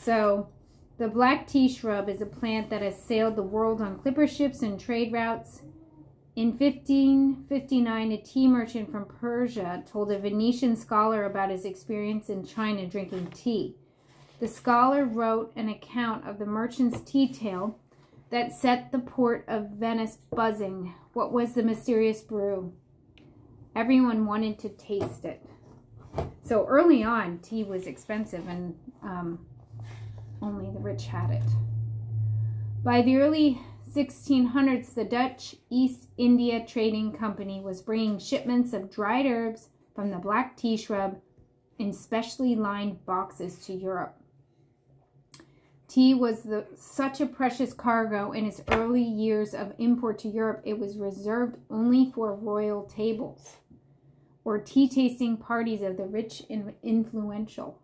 So, the black tea shrub is a plant that has sailed the world on clipper ships and trade routes. In 1559, a tea merchant from Persia told a Venetian scholar about his experience in China drinking tea. The scholar wrote an account of the merchant's tea tale that set the port of Venice buzzing. What was the mysterious brew? Everyone wanted to taste it. So early on, tea was expensive and only the rich had it. By the early 1600s, the Dutch East India Trading Company was bringing shipments of dried herbs from the black tea shrub in specially lined boxes to Europe. Tea was such a precious cargo in its early years of import to Europe, it was reserved only for royal tables or tea tasting parties of the rich and influential.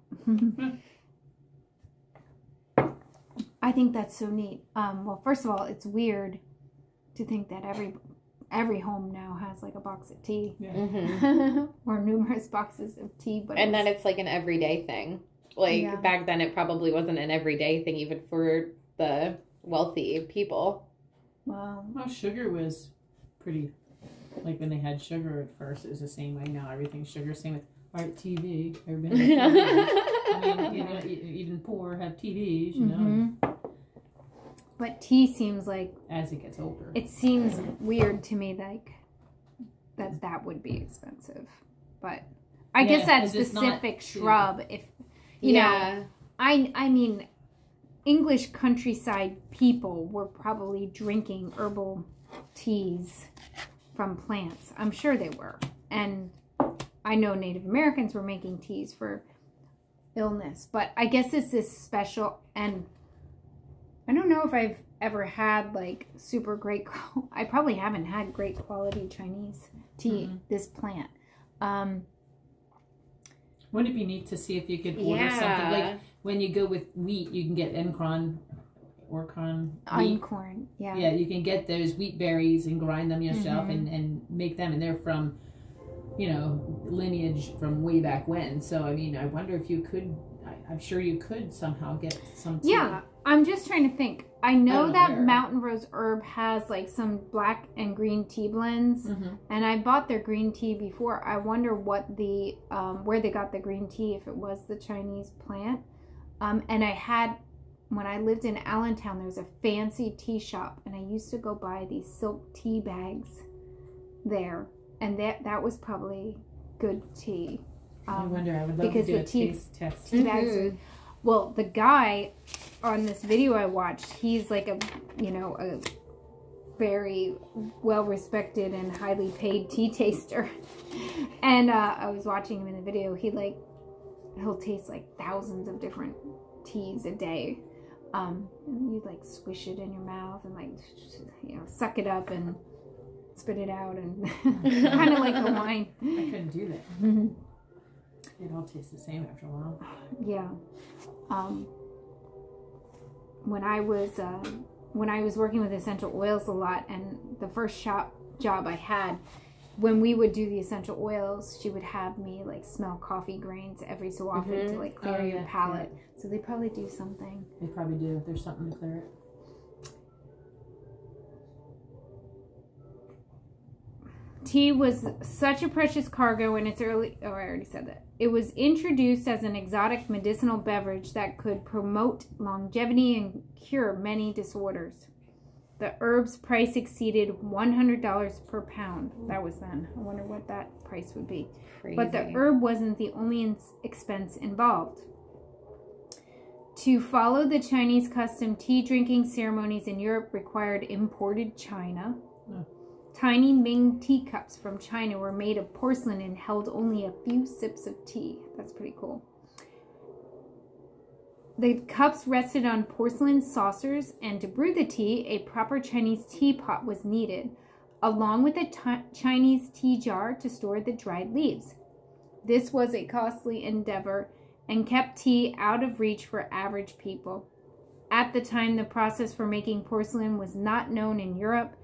I think that's so neat. Well, first of all, it's weird to think that every home now has like a box of tea. Yeah. Or numerous boxes of tea. And then it's like an everyday thing. Like back then it probably wasn't an everyday thing even for the wealthy people. Wow. Well, sugar was pretty, like when they had sugar at first, it was the same way. Now everything's sugar. Same with art TV. Everybody I mean, you know, even poor have TVs, you know. But tea seems like, as it gets older, it seems weird to me like that would be expensive. But I guess that specific shrub, if you know, I mean, English countryside people were probably drinking herbal teas from plants. I'm sure they were. And I know Native Americans were making teas for illness. But I guess it's this special, and I don't know if I've ever had like super great, I probably haven't had great quality Chinese tea, this plant. Wouldn't it be neat to see if you could order something like when you go with wheat, you can get einkorn wheat. Yeah, you can get those wheat berries and grind them yourself and make them, and they're from, you know, lineage from way back when. So I mean, I wonder if you could. I'm sure you could somehow get some tea. Yeah, I'm just trying to think. I know that Mountain Rose Herb has like some black and green tea blends, and I bought their green tea before. I wonder what the where they got the green tea, if it was the Chinese plant. And I had, when I lived in Allentown, there was a fancy tea shop, and I used to go buy these silk tea bags there, and that was probably good tea. I wonder, I would love to do a taste test. Tea bags are, well, the guy on this video I watched, he's like a, you know, a very well-respected and highly paid tea taster. And I was watching him in the video. He'll taste like thousands of different teas a day. And you like swish it in your mouth and like, you know, suck it up and spit it out, and kind of like the wine. I couldn't do that. It all tastes the same after a while. Yeah. When I was working with essential oils a lot, and the first job I had, when we would do the essential oils, she would have me like smell coffee grains every so often to like clear your palate. Yeah. So they probably do something. They probably do. There's something to clear it. Tea was such a precious cargo in its early... Oh, I already said that. It was introduced as an exotic medicinal beverage that could promote longevity and cure many disorders. The herb's price exceeded $100 per pound. That was then. I wonder what that price would be. Crazy. But the herb wasn't the only expense involved. To follow the Chinese custom, tea drinking ceremonies in Europe required imported china. Tiny Ming teacups from China were made of porcelain and held only a few sips of tea. That's pretty cool. The cups rested on porcelain saucers, and to brew the tea, a proper Chinese teapot was needed, along with a Chinese tea jar to store the dried leaves. This was a costly endeavor and kept tea out of reach for average people. At the time, the process for making porcelain was not known in Europe,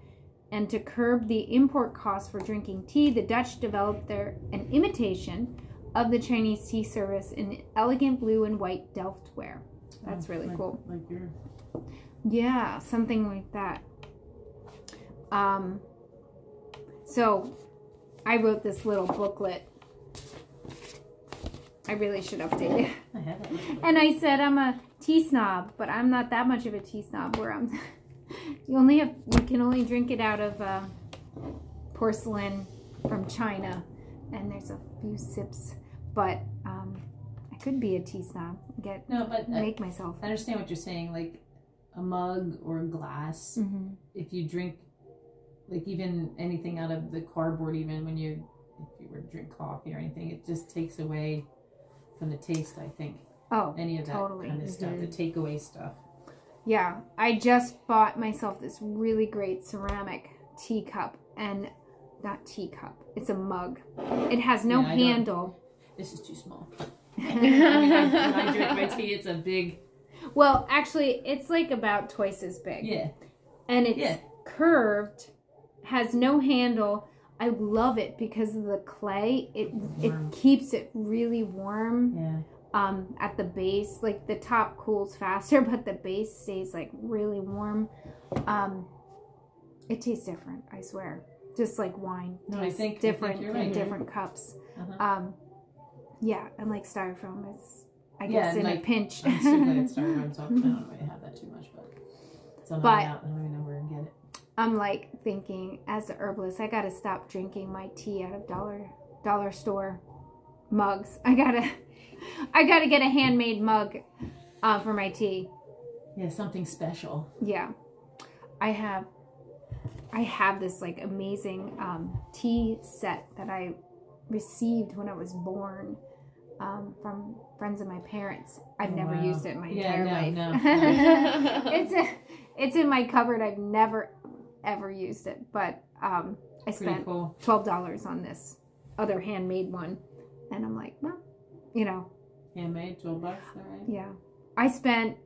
and to curb the import costs for drinking tea, the Dutch developed an imitation of the Chinese tea service in elegant blue and white Delftware. That's really cool. Like yours. Yeah, something like that. So I wrote this little booklet. I really should update it. I have it. And I said I'm a tea snob, but I'm not that much of a tea snob. Where I'm, you can only drink it out of porcelain from China, and there's a few sips. But I could be a tea snob. Make myself. I understand what you're saying. Like a mug or a glass. Mm-hmm. If you drink, like even anything out of the cardboard, even if you were to drink coffee or anything, it just takes away from the taste, I think. Oh, any of that totally. kind of stuff, the takeaway stuff. Yeah, I just bought myself this really great ceramic teacup, and not teacup, it's a mug. It has no handle. This is too small. When I drink my tea, it's a big... Well, actually, it's like about twice as big. Yeah. And it's curved, has no handle. I love it because of the clay. It keeps it really warm. Yeah. At the base, like the top cools faster, but the base stays like really warm. It tastes different, I swear. Just like wine. No, tastes different in different cups. Yeah, and like styrofoam is, I guess, in a pinch. I'm so good at styrofoam, so I don't really have that too much, but it's on my way out. I don't even know where to get it. I'm like thinking, as a herbalist, I gotta stop drinking my tea out of dollar store mugs. I gotta get a handmade mug for my tea. Yeah, something special. Yeah, I have this like amazing tea set that I received when I was born from friends of my parents. I've never used it in my entire life. No. It's in my cupboard. I've never ever used it, but I spent $12 on this other handmade one, and I'm like, well, you know, handmade $12, all right? Yeah, I spent